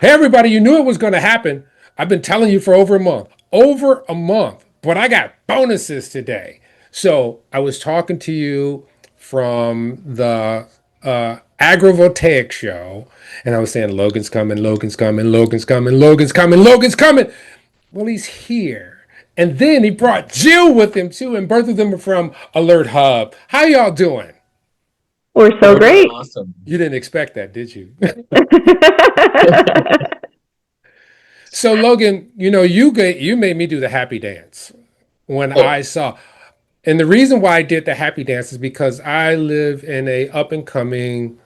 Hey, everybody, you knew it was going to happen. I've been telling you for over a month, but I got bonuses today. So I was talking to you from the Agrivoltaics show, and I was saying, Logan's coming, Logan's coming, Logan's coming, Logan's coming, Logan's coming. Well, he's here. And then he brought Jill with him too, and both of them are from AlertHub. How y'all doing? We're so We're doing great. awesome. You didn't expect that, did you? So Logan, you made me do the happy dance when I Oh, saw, and the reason why I did the happy dance is because I live in a up and coming,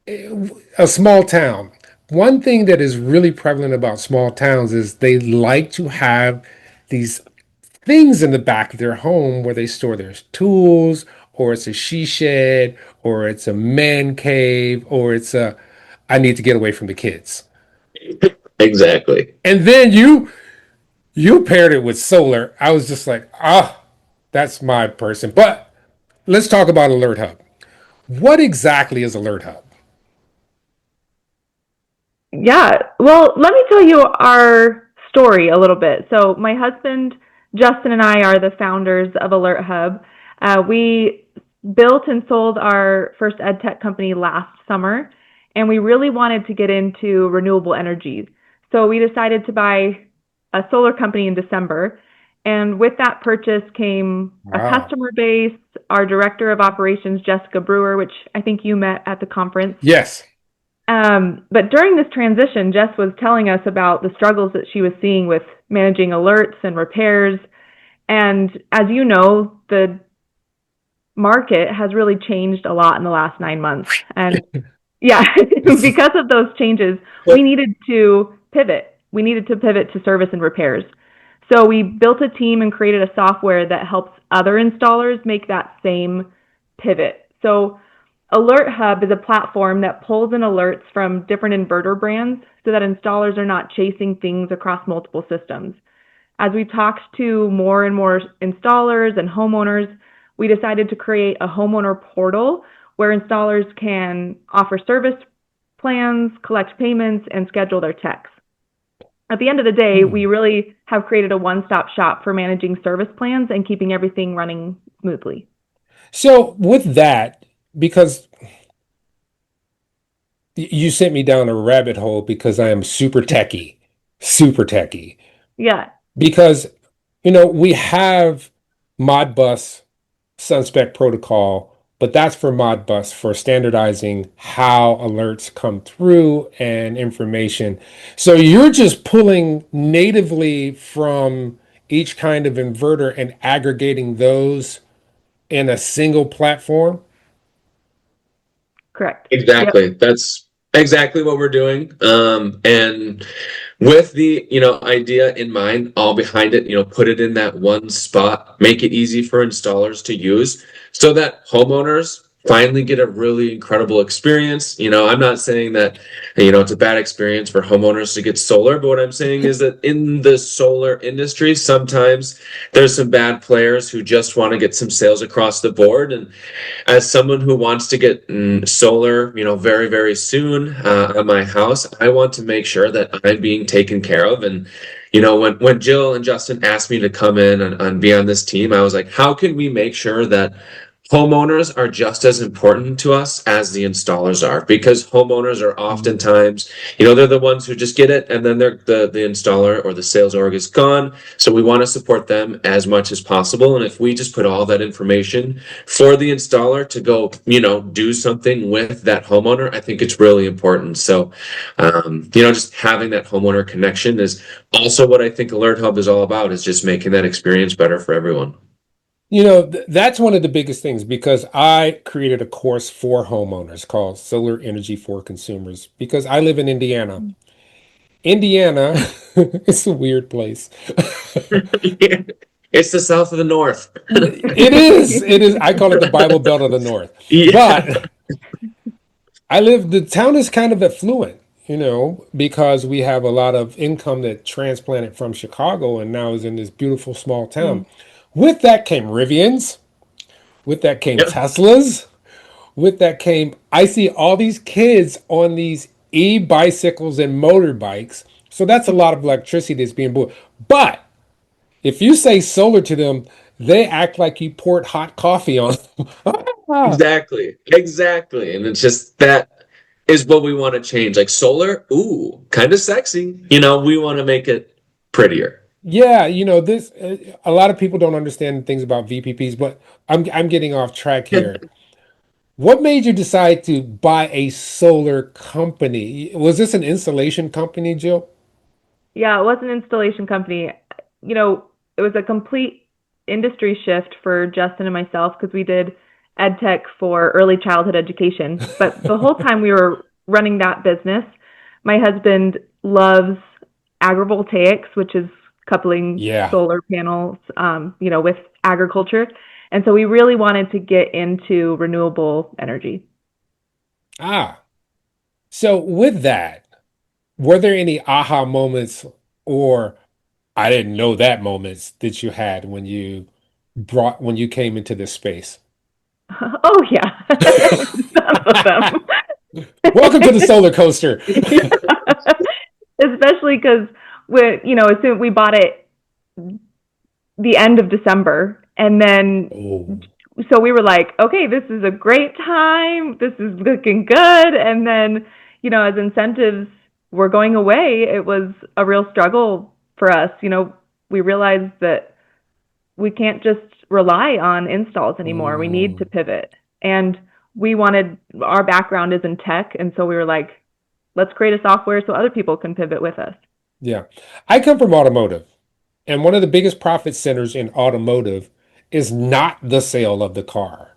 a small town. One thing that is really prevalent about small towns is they like to have these things in the back of their home where they store their tools, or it's a she shed, or it's a man cave, or it's a I need to get away from the kids. exactly. And then you paired it with solar. I was just like, that's my person. But let's talk about AlertHub. What exactly is AlertHub? Yeah. Well, let me tell you our story a little bit. So, my husband, Justin, and I are the founders of AlertHub. We built and sold our first edtech company last summer, and we really wanted to get into renewable energies. So, we decided to buy a solar company in December. And with that purchase came a Wow. customer base, our director of operations, Jessica Brewer, which I think you met at the conference. Yes. But during this transition, Jess was telling us about the struggles that she was seeing with managing alerts and repairs. And as you know, the market has really changed a lot in the last 9 months. And yeah, because of those changes, we But needed to pivot. We needed to pivot to service and repairs. So we built a team and created a software that helps other installers make that same pivot. So AlertHub is a platform that pulls in alerts from different inverter brands so that installers are not chasing things across multiple systems. As we talked to more and more installers and homeowners, we decided to create a homeowner portal where installers can offer service plans, collect payments, and schedule their techs. At the end of the day, Hmm. we really have created a one-stop shop for managing service plans and keeping everything running smoothly. So with that, because you sent me down a rabbit hole because I am super techie. Yeah, Because, we have Modbus Sunspec protocol, but that's for Modbus for standardizing how alerts come through and information. So you're just pulling natively from each kind of inverter and aggregating those in a single platform. correct. Yep. exactly. That's exactly what we're doing. And with the, idea in mind, all behind it, put it in that one spot, make it easy for installers to use so that homeowners finally get a really incredible experience. I'm not saying that, it's a bad experience for homeowners to get solar, but what I'm saying is that in the solar industry, sometimes there's some bad players who just want to get some sales across the board. And as someone who wants to get solar, very, very soon on my house, I want to make sure that I'm being taken care of. And, when Jill and Justin asked me to come in and be on this team, I was like, how can we make sure that homeowners are just as important to us as the installers are? Because homeowners are oftentimes, they're the ones who just get it and then the installer or the sales org is gone. So we want to support them as much as possible. And if we just put all that information for the installer to go, do something with that homeowner, I think it's really important. So, just having that homeowner connection is also what I think Alert Hub is all about, is just making that experience better for everyone. That's one of the biggest things because I created a course for homeowners called Solar Energy for Consumers because I live in Indiana. Indiana, it's a weird place. It's the south of the north. It is. It is. I call it the Bible Belt of the North. Yeah. But the town is kind of affluent, because we have a lot of income that transplanted from Chicago and now is in this beautiful small town. Mm. With that came Rivians. With that came Yep. Teslas. With that came, I see all these kids on these e-bicycles and motorbikes. So that's a lot of electricity that's being bought. But if you say solar to them, they act like you poured hot coffee on them. Exactly. Exactly. And it's just that is what we want to change. Like solar, ooh, kind of sexy. We want to make it prettier. Yeah, this a lot of people don't understand things about VPPs, but I'm getting off track here. What made you decide to buy a solar company? Was this an installation company, Jill? Yeah, it was an installation company. It was a complete industry shift for Justin and myself because we did edtech for early childhood education. But the whole time we were running that business, my husband loves agrivoltaics, which is coupling Yeah. solar panels, with agriculture. And so we really wanted to get into renewable energy. Ah, so with that, were there any aha moments or I didn't know that moments that you had when you came into this space? Oh yeah, some of them. Welcome to the solar coaster. Especially because as soon we bought it the end of December, and then Oh, so we were like, okay, this is a great time. This is looking good. And then, as incentives were going away, it was a real struggle for us. We realized that we can't just rely on installs anymore. We need to mm, pivot. And our background is in tech. And so we were like, let's create a software so other people can pivot with us. yeah. I come from automotive, and one of the biggest profit centers in automotive is not the sale of the car.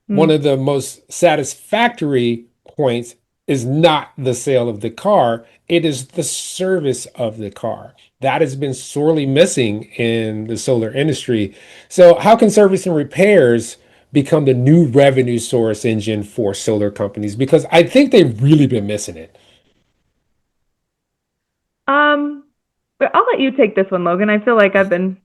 One Mm. of the most satisfactory points is not the sale of the car, it is the service of the car. That has been sorely missing in the solar industry. So, how can service and repairs become the new revenue source engine for solar companies? Because I think they've really been missing it. Um, but I'll let you take this one, Logan. I feel like I've been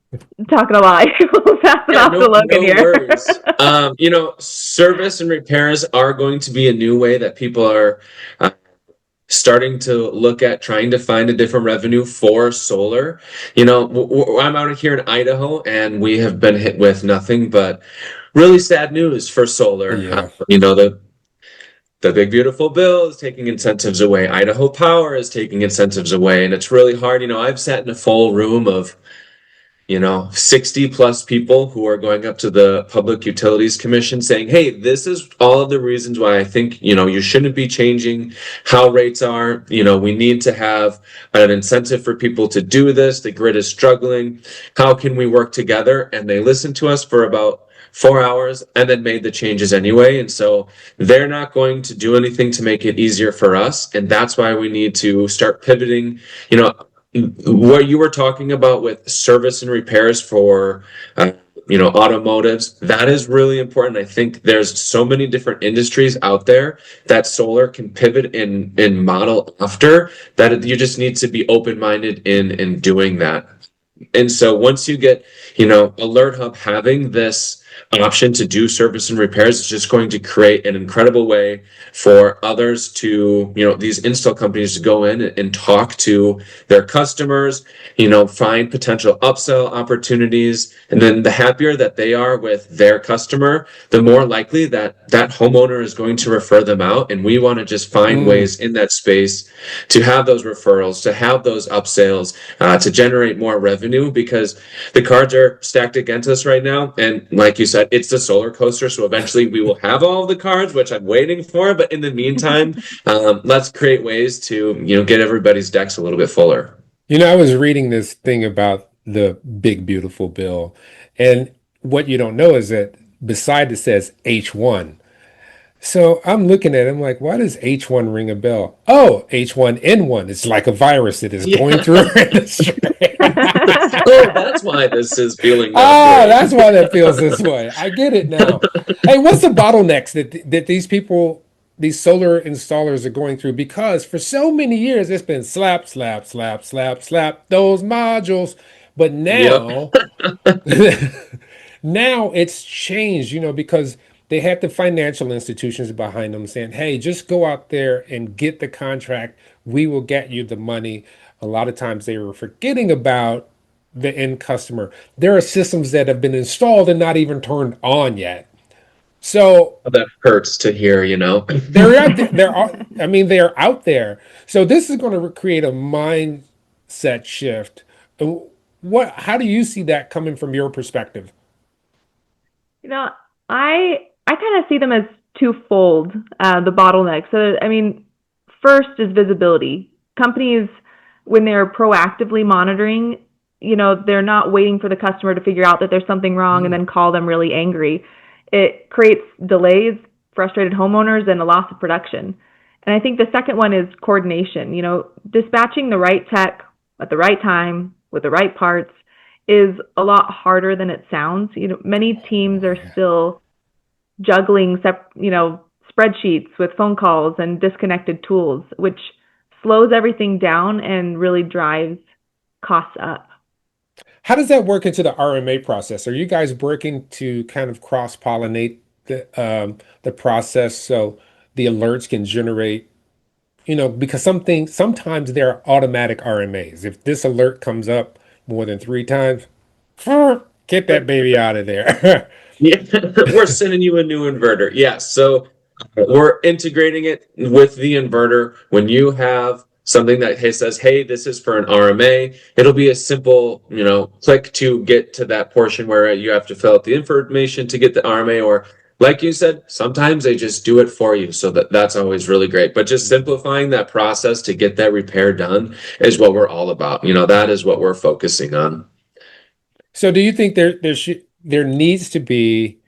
talking a lot. We'll pass it Yeah, off to Logan no here. worries. Service and repairs are going to be a new way that people are uh, starting to look at trying to find a different revenue for solar. I'm out here in Idaho and we have been hit with nothing but really sad news for solar. Yeah. The big beautiful bill is taking incentives away. Idaho Power is taking incentives away, and it's really hard. I've sat in a full room of 60 plus people who are going up to the Public Utilities Commission saying, hey, this is all of the reasons why I think, you shouldn't be changing how rates are. We need to have an incentive for people to do this. The grid is struggling. How can we work together? And they listened to us for about 4 hours and then made the changes anyway. And so they're not going to do anything to make it easier for us. And that's why we need to start pivoting. What you were talking about with service and repairs for automotives, that is really important. I think there's so many different industries out there that solar can pivot in model after, that you just need to be open-minded in doing that. And so once you get, AlertHub having this option to do service and repairs is just going to create an incredible way for others to, these install companies to go in and talk to their customers, find potential upsell opportunities. And then the happier that they are with their customer, the more likely that that homeowner is going to refer them out. And we want to just find Mm. ways in that space to have those referrals, to have those upsales, to generate more revenue, because the cards are stacked against us right now. And like you said, it's the solar coaster. So eventually we will have all of the cards, which I'm waiting for. But in the meantime, let's create ways to, get everybody's decks a little bit fuller. I was reading this thing about the big beautiful bill, and what you don't know is that beside it says H1. So I'm looking at it, I'm like, why does H1 ring a bell? Oh, H1N1. It's like a virus that is going Yeah. through our industry. Oh, that's why this is feeling not Ah, great. that's why that feels this way. I get it now. Hey, what's the bottlenecks that these people, these solar installers are going through? Because for so many years it's been slap, slap, slap, slap, slap those modules. But Yep. now, now it's changed, because they had the financial institutions behind them saying, hey, just go out there and get the contract. We will get you the money. A lot of times they were forgetting about the end customer. There are systems that have been installed and not even turned on yet. So That hurts to hear, you know. they're out there. I mean, they're out there. So this is going to create a mindset shift. How do you see that coming from your perspective? You know, I kind of see them as twofold, the bottlenecks. So, I mean, first is visibility. Companies, when they're proactively monitoring, they're not waiting for the customer to figure out that there's something wrong and then call them really angry. It creates delays, frustrated homeowners, and a loss of production. And I think the second one is coordination. Dispatching the right tech at the right time with the right parts is a lot harder than it sounds. Many teams are still juggling, spreadsheets with phone calls and disconnected tools, which slows everything down and really drives costs up. How does that work into the RMA process? Are you guys working to kind of cross-pollinate the process so the alerts can generate, because sometimes there are automatic RMAs. If this alert comes up more than 3 times, get that baby out of there. Yeah, we're sending you a new inverter. Yes. So we're integrating it with the inverter. When you have something that says, hey, this is for an RMA, it'll be a simple, click to get to that portion where you have to fill out the information to get the RMA, or like you said, sometimes they just do it for you. So that's always really great. But just simplifying that process to get that repair done is what we're all about. That is what we're focusing on. So do you think there needs to be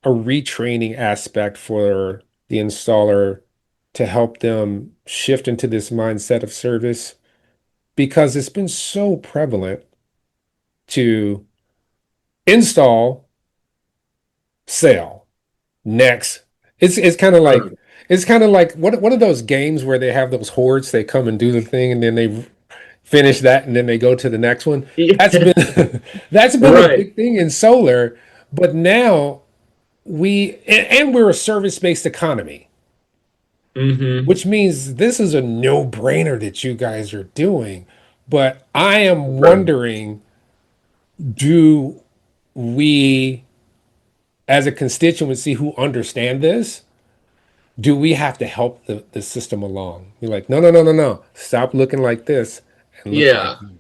a retraining aspect for the installer to help them shift into this mindset of service? Because it's been so prevalent to install, sell, next. It's kind of like what are those games where they have those hordes, they come and do the thing and then they finish that and then they go to the next one. Yeah. That's been a Right. big thing in solar, but now we're a service-based economy, Mm-hmm. which means this is a no-brainer that you guys are doing. But I am Right. wondering, do we, as a constituency who understand this, do we have to help the system along? You're like, no, no, no, no, no. Stop looking like this and look like Yeah. this.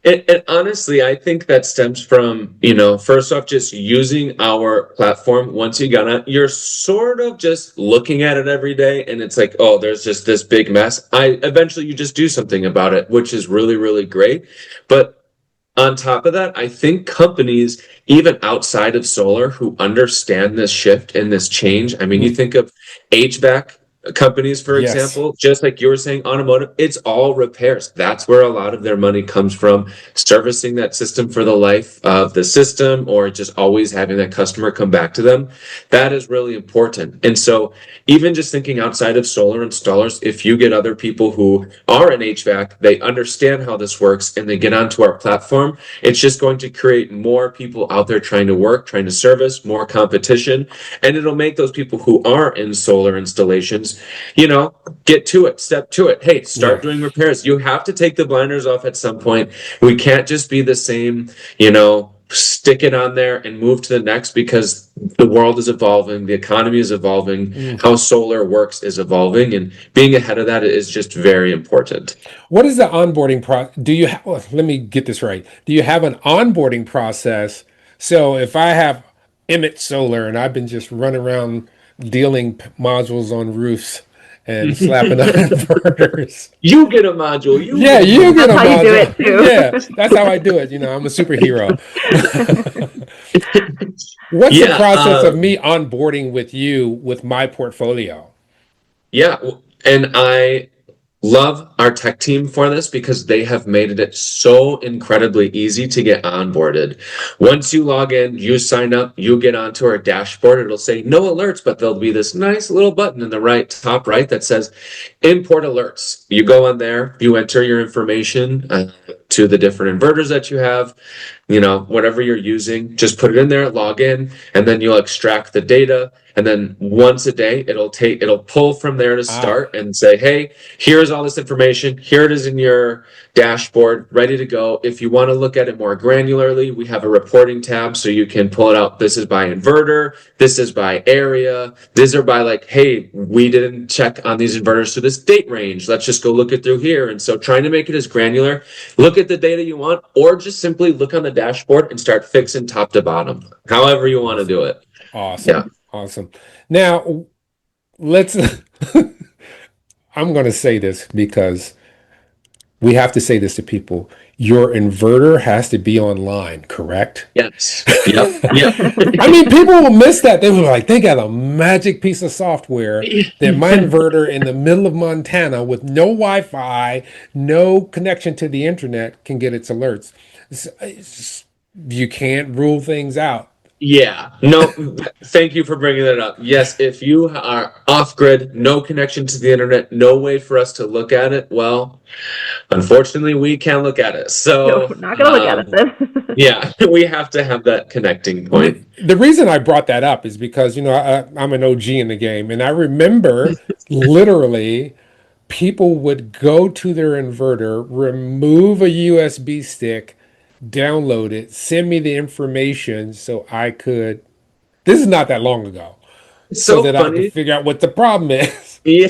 And honestly, I think that stems from, first off, just using our platform. Once you got it, you're sort of just looking at it every day, and it's like, oh, there's just this big mess. Eventually you just do something about it, which is really, really great. But on top of that, I think companies, even outside of solar, who understand this shift and this change. I mean, you Mhm. think of HVAC companies, for Yes. example, just like you were saying, automotive, it's all repairs. That's where a lot of their money comes from, servicing that system for the life of the system, or just always having that customer come back to them. That is really important. And so, even just thinking outside of solar installers, if you get other people who are in HVAC, they understand how this works, and they get onto our platform, it's just going to create more people out there trying to work, trying to service, more competition, and it'll make those people who are in solar installations, get to it, step to it. Hey, Yeah. start doing repairs. You have to take the blinders off at some point. We can't just be the same, stick it on there and move to the next, because the world is evolving, the economy is evolving, Mm. how solar works is evolving, and being ahead of that is just very important. What is the onboarding process? Do you have, well, let me get this right. Do you have an onboarding process? So if I have Emmitt Solar and I've been just running around dealing modules on roofs and slapping on inverters. You get a module, you Yeah, get a you get That's a how you do module. it Yeah, too. that's how I do it. I'm a superhero. What's the Yeah, process of me onboarding with you with my portfolio? yeah, and I love our tech team for this because they have made it so incredibly easy to get onboarded. Once you log in, you sign up, you get onto our dashboard. It'll say no alerts, but there'll be this nice little button in the top right that says import alerts. You go on there, you enter your information to the different inverters that you have, whatever you're using, just put it in there, log in, and then you'll extract the data. And then once a day, it'll pull from there to start and say, hey, here's all this information. Here it is in your dashboard, ready to go. If you want to look at it more granularly, we have a reporting tab so you can pull it out. This is by inverter. This is by area. These are by like, hey, we didn't check on these inverters to this date range. Let's just go look it through here. And so trying to make it as granular, look at the data you want, or just simply look on the dashboard and start fixing top to bottom, however you want to do it. Awesome. Yeah. Awesome. Now, let's, I'm going to say this because we have to say this to people. Your inverter has to be online, correct? Yes. Yep. I mean, people will miss that. They were like, they got a magic piece of software that my inverter in the middle of Montana with no Wi-Fi, no connection to the internet can get its alerts. You can't rule things out. Yeah, no, thank you for bringing that up. Yes, if you are off grid, no connection to the internet, no way for us to look at it, well, unfortunately, we can't look at it. So, no, not going to look at it then. Yeah, we have to have that connecting point. The reason I brought that up is because, I'm an OG in the game, and I remember literally people would go to their inverter, remove a USB stick, download it, send me the information so I could, this is not that long ago, so that funny. I could figure out what the problem is. Yeah.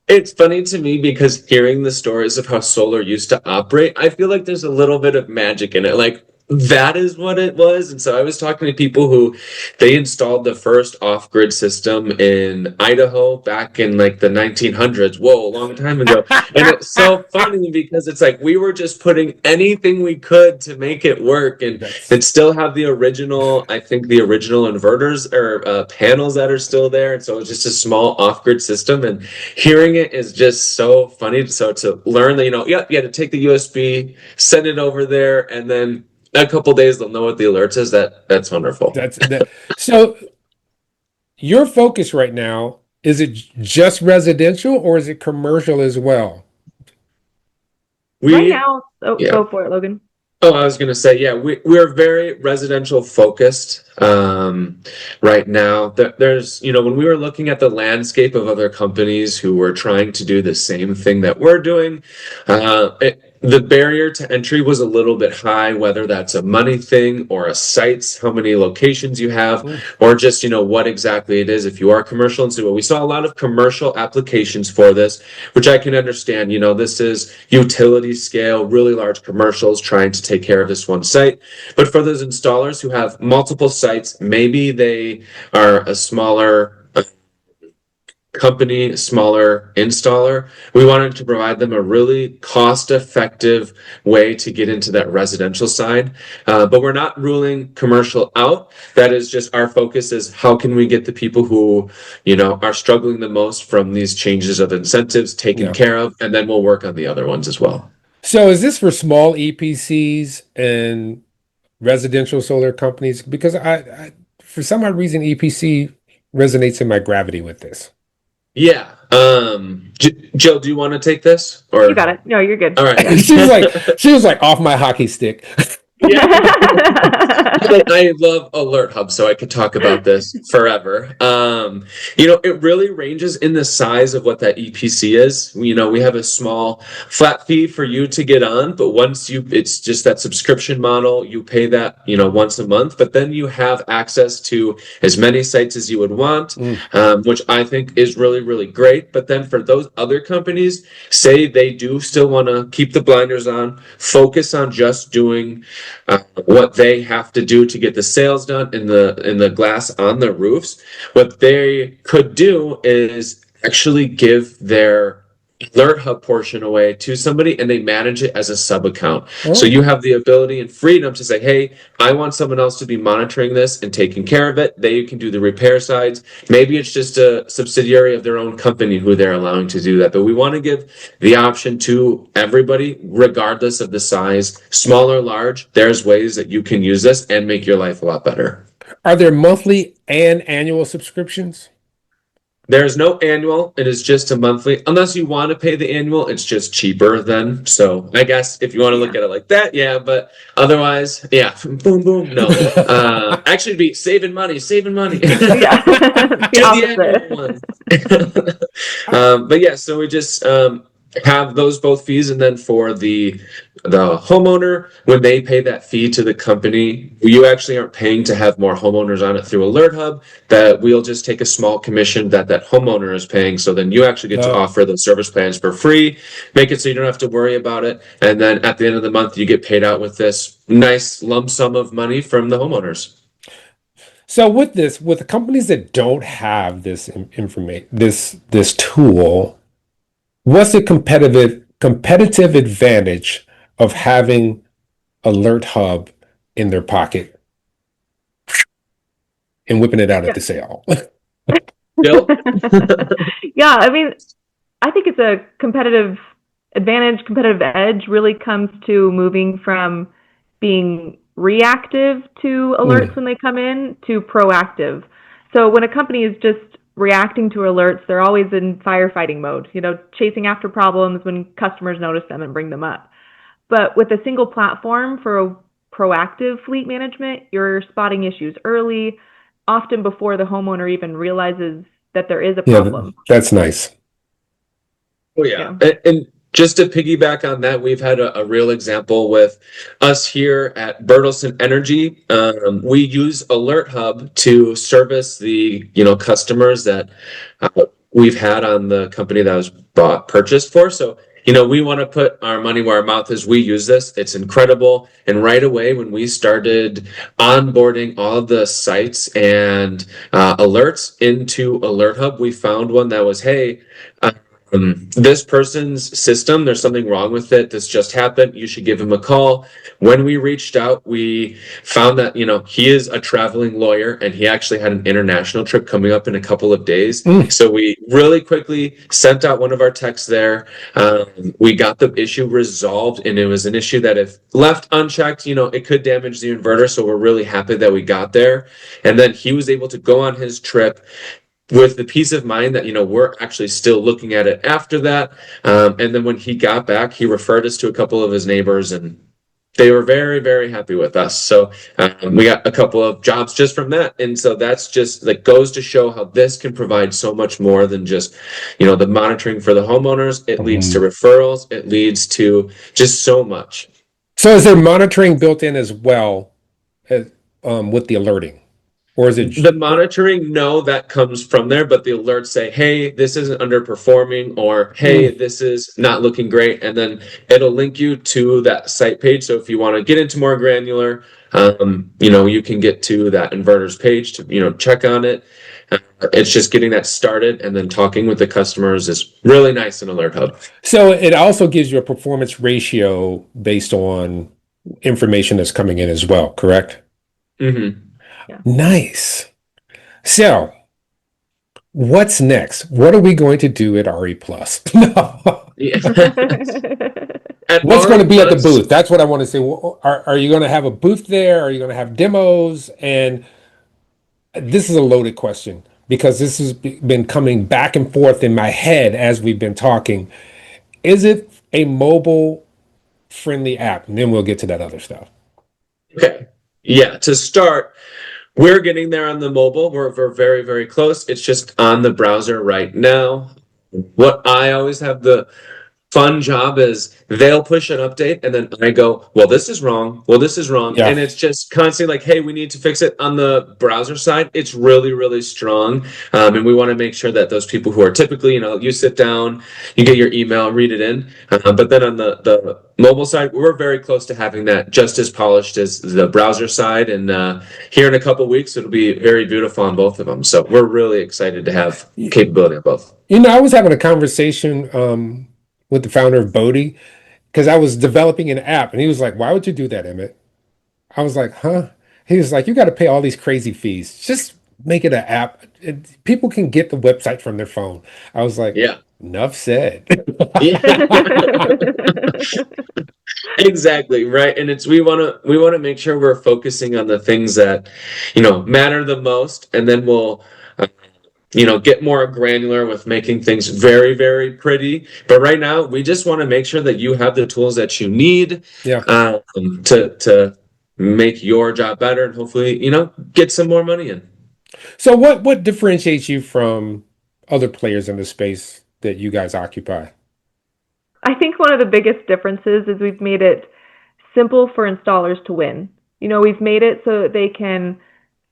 It's funny to me because hearing the stories of how solar used to operate, I feel like there's a little bit of magic in it. Like, that is what it was. And so I was talking to people who they installed the first off-grid system in Idaho back in like the 1900s. Whoa, a long time ago. And it's so funny because it's like we were just putting anything we could to make it work and still have the original, I think the original inverters or panels that are still there. And so it's just a small off-grid system. And hearing it is just so funny. So to learn that, you had to take the USB, send it over there, and then a couple days they'll know what the alerts is. That's wonderful. So your focus right now, is it just residential or is it commercial as well? Right now, go for it, Logan. Oh, I was going to say, yeah, we're very residential focused right now. There's, when we were looking at the landscape of other companies who were trying to do the same thing that we're doing, the barrier to entry was a little bit high, whether that's a money thing or a sites, how many locations you have, or just, what exactly it is if you are commercial. And so we saw a lot of commercial applications for this, which I can understand. This is utility scale, really large commercials trying to take care of this one site. But for those installers who have multiple sites, maybe they are a smaller company, smaller installer, we wanted to provide them a really cost-effective way to get into that residential side. But we're not ruling commercial out. That is just our focus is how can we get the people who, are struggling the most from these changes of incentives taken care of, and then we'll work on the other ones as well. So is this for small EPCs and residential solar companies? Because I for some odd reason, EPC resonates in my gravity with this. Yeah. Jill, do you want to take this? Or you got it. No, you're good. All right. Yeah. she was like off my hockey stick. Yeah. I love AlertHub, so I could talk about this forever. It really ranges in the size of what that EPC is. We have a small flat fee for you to get on, but it's just that subscription model. You pay that, once a month, but then you have access to as many sites as you would want, which I think is really, really great. But then for those other companies, say they do still want to keep the blinders on, focus on just doing what they have to do to get the sales done in the glass on the roofs. What they could do is actually give their AlertHub portion away to somebody and they manage it as a sub account. So you have the ability and freedom to say, hey, I want someone else to be monitoring this and taking care of it. They can do the repair sides. Maybe it's just a subsidiary of their own company who they're allowing to do that. But we want to give the option to everybody, regardless of the size, small or large. There's ways that you can use this and make your life a lot better. Are there monthly and annual subscriptions? There's no annual. It is just a monthly. Unless you want to pay the annual, it's just cheaper then. So I guess if you want to look at it like that, yeah. But otherwise, yeah, boom, boom. No, actually, it'd be saving money, saving money. Yeah, Do the the annual one. But yeah, so we just have those both fees, and then for the homeowner, when they pay that fee to the company, you actually aren't paying to have more homeowners on it through AlertHub. That we'll just take a small commission that homeowner is paying. So then you actually get to offer the service plans for free, make it so you don't have to worry about it. And then at the end of the month, you get paid out with this nice lump sum of money from the homeowners. So with the companies that don't have this information, this tool, what's the competitive advantage of having AlertHub in their pocket and whipping it out at the sale? Jill? Yeah, I mean, I think it's a competitive advantage, competitive edge really comes to moving from being reactive to alerts when they come in to proactive. So when a company is just reacting to alerts, they're always in firefighting mode, chasing after problems when customers notice them and bring them up. But with a single platform for a proactive fleet management, you're spotting issues early, often before the homeowner even realizes that there is a problem. Yeah, that's nice. Oh, yeah. And just to piggyback on that, we've had a real example with us here at Bertelsen Energy. We use AlertHub to service the customers that we've had on the company that was purchased for. So we want to put our money where our mouth is. We use this. It's incredible. And right away, when we started onboarding all of the sites and alerts into AlertHub, we found one that was, hey, this person's system, there's something wrong with it. This just happened. You should give him a call. When we reached out, we found that, he is a traveling lawyer and he actually had an international trip coming up in a couple of days. So we really quickly sent out one of our techs there. We got the issue resolved, and it was an issue that if left unchecked, it could damage the inverter. So we're really happy that we got there. And then he was able to go on his trip with the peace of mind that we're actually still looking at it after that. And then when he got back, he referred us to a couple of his neighbors, and they were very, very happy with us. So we got a couple of jobs just from that. And so that's just that goes to show how this can provide so much more than just the monitoring for the homeowners. It leads to referrals. It leads to just so much. So is there monitoring built in as well as, with the alerting? Or is it the monitoring? No, that comes from there, but the alerts say, hey, this isn't underperforming, or hey, this is not looking great. And then it'll link you to that site page. So if you want to get into more granular, you can get to that inverters page to, check on it. It's just getting that started, and then talking with the customers is really nice in AlertHub. So it also gives you a performance ratio based on information that's coming in as well, correct? Mm-hmm. Yeah. Nice. So, what's next? What are we going to do at RE Plus? No. What's going to be at the booth? That's what I want to say. Are you going to have a booth there? Are you going to have demos? And this is a loaded question because this has been coming back and forth in my head as we've been talking. Is it a mobile friendly app? And then we'll get to that other stuff. Okay. Yeah. To start, we're getting there on the mobile. We're very, very close. It's just on the browser right now. What I always have the fun job is they'll push an update and then I go, well, this is wrong. Well, this is wrong. Yeah. And it's just constantly like, hey, we need to fix it on the browser side. It's really, really strong. And we want to make sure that those people who are typically, you sit down, you get your email, read it in. But then on the mobile side, we're very close to having that just as polished as the browser side. And here in a couple of weeks, it'll be very beautiful on both of them. So we're really excited to have capability on both. I was having a conversation with the founder of Bodhi, because I was developing an app, and he was like, why would you do that, Emmitt? I was like, huh? He was like, you got to pay all these crazy fees. Just make it an app. People can get the website from their phone. I was like, yeah, enough said. Exactly, right. And we want to make sure we're focusing on the things that matter the most, and then we'll get more granular with making things very, very pretty. But right now, we just want to make sure that you have the tools that you need Yeah. to make your job better and hopefully, get some more money in. So what differentiates you from other players in the space that you guys occupy? I think one of the biggest differences is we've made it simple for installers to win. We've made it so that they can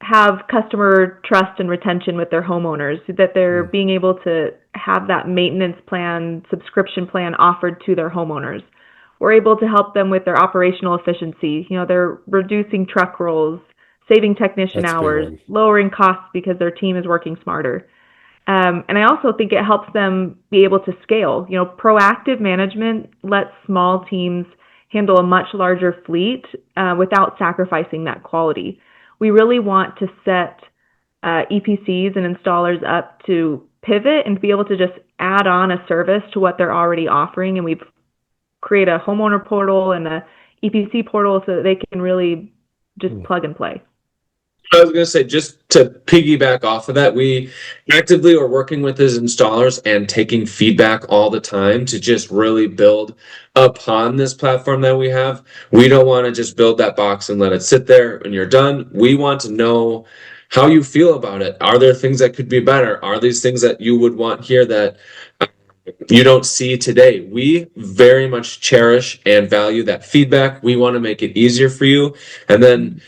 have customer trust and retention with their homeowners, that they're being able to have that maintenance plan, subscription plan offered to their homeowners. We're able to help them with their operational efficiency. They're reducing truck rolls, saving technician That's a big hours, one. lowering costs because their team is working smarter. And I also think it helps them be able to scale. Proactive management lets small teams handle a much larger fleet without sacrificing that quality. We really want to set EPCs and installers up to pivot and be able to just add on a service to what they're already offering. And we've created a homeowner portal and a EPC portal so that they can really just plug and play. I was going to say, just to piggyback off of that, we actively are working with these installers and taking feedback all the time to just really build upon this platform that we have. We don't want to just build that box and let it sit there and you're done. We want to know how you feel about it. Are there things that could be better? Are these things that you would want here that you don't see today? We very much cherish and value that feedback. We want to make it easier for you. And then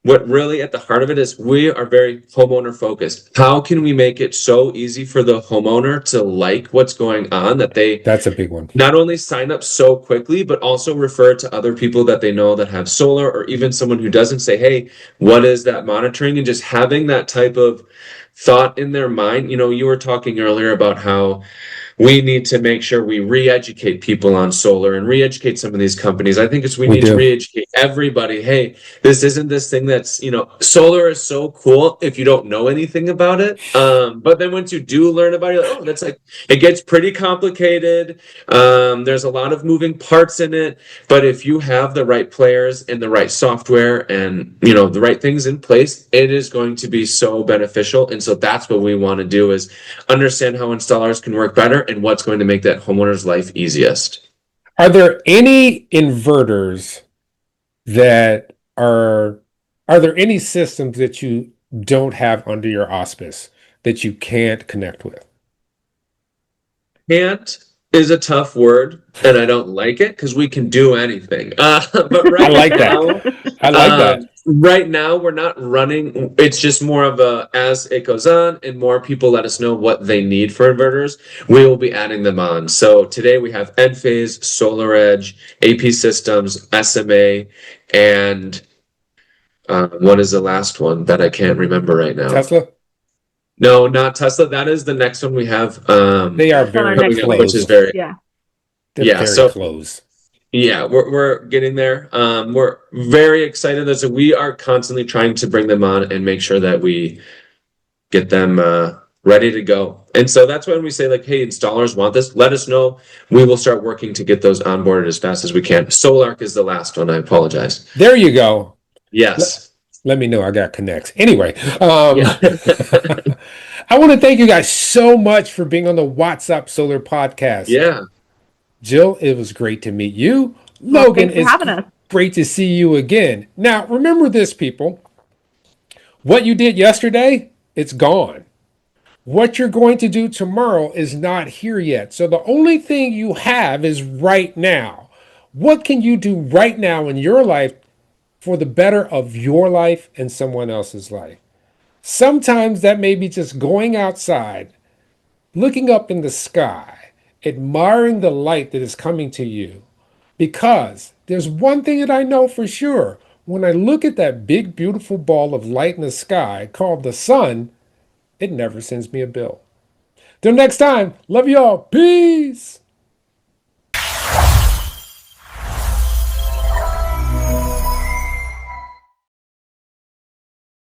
what really at the heart of it is we are very homeowner focused. How can we make it so easy for the homeowner to like what's going on that they That's a big one. not only sign up so quickly, but also refer to other people that they know that have solar, or even someone who doesn't, say, hey, what is that monitoring? And just having that type of thought in their mind. You were talking earlier about how we need to make sure we re-educate people on solar and re-educate some of these companies. I think we need to re-educate everybody. Hey, this isn't this thing that's, solar is so cool if you don't know anything about it. But then once you do learn about it, you're like, oh, that's like, it gets pretty complicated. There's a lot of moving parts in it. But if you have the right players and the right software and, the right things in place, it is going to be so beneficial. And so that's what we want to do, is understand how installers can work better and what's going to make that homeowner's life easiest. Are there any inverters that are there any systems that you don't have under your auspice that you can't connect with? Can't is a tough word, and I don't like it because we can do anything. But right I like now, that. I like that. Right now, we're not running. It's just more of a, as it goes on and more people let us know what they need for inverters, we will be adding them on. So today we have Enphase, SolarEdge, APsystems, SMA, and what is the last one that I can't remember right now? Tesla? No, not Tesla. That is the next one we have. They are very close. Which is very, Yeah. They're very close. Yeah, we're getting there. We're very excited. So we are constantly trying to bring them on and make sure that we get them ready to go. And so that's when we say, like, hey, installers want this, let us know. We will start working to get those onboarded as fast as we can. SolarEdge is the last one. I apologize. There you go. Yes. Let me know. I got connects. Anyway, Yeah. I want to thank you guys so much for being on the What's Up Solar podcast. Yeah. Jill, it was great to meet you. Well, Logan, thanks for having us. Great to see you again. Now, remember this, people. What you did yesterday, it's gone. What you're going to do tomorrow is not here yet. So the only thing you have is right now. What can you do right now in your life for the better of your life and someone else's life? Sometimes that may be just going outside, looking up in the sky, admiring the light that is coming to you. Because there's one thing that I know for sure. When I look at that big, beautiful ball of light in the sky called the sun, it never sends me a bill. Till next time, love you all. Peace.